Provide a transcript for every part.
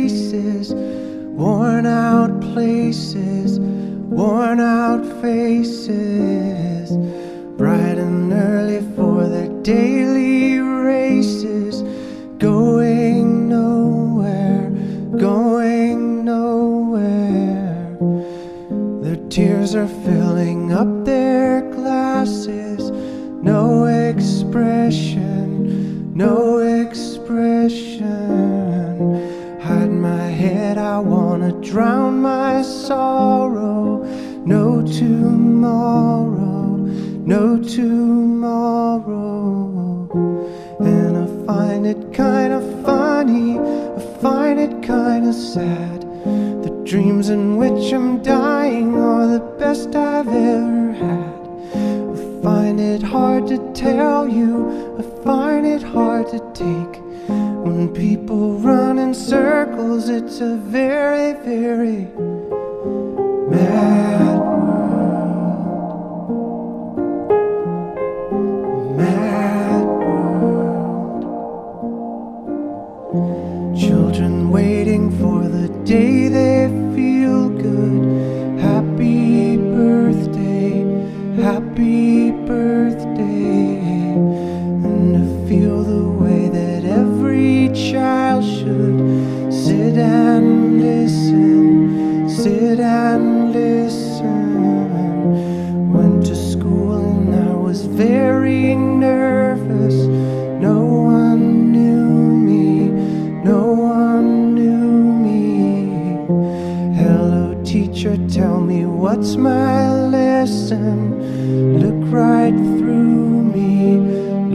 faces, worn out places, worn out faces, bright and early for their daily races, going nowhere, going nowhere. Their tears are filling up their glasses, no expression, no expression. Hide my head, I wanna drown my sorrow. No tomorrow, no tomorrow. And I find it kinda funny, I find it kinda sad. The dreams in which I'm dying are the best I've ever had. I find it hard to tell you, I find it hard to take. When people run in circles, it's a very, very mad world. Mad world. Children waiting for the day they feel good. Happy birthday, happy birthday. And to feel the way that every child should sit and listen, sit and listen. Went to school and I was very nervous. No one knew me, no one knew me. Hello teacher, tell me what's my lesson. Look right through me,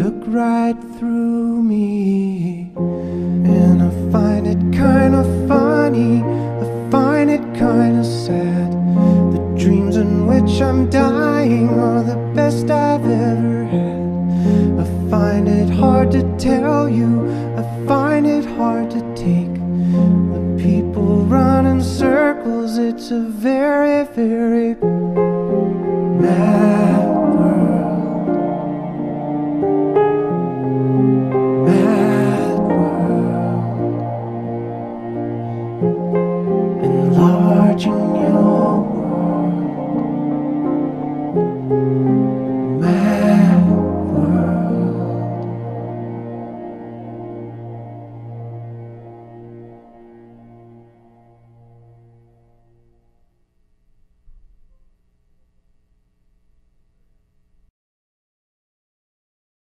look right through me. And I find it kinda funny, I find it kinda sad. The dreams in which I'm dying are the best I've ever had. I find it hard to tell you, I find it hard to take. When people run in circles, it's a very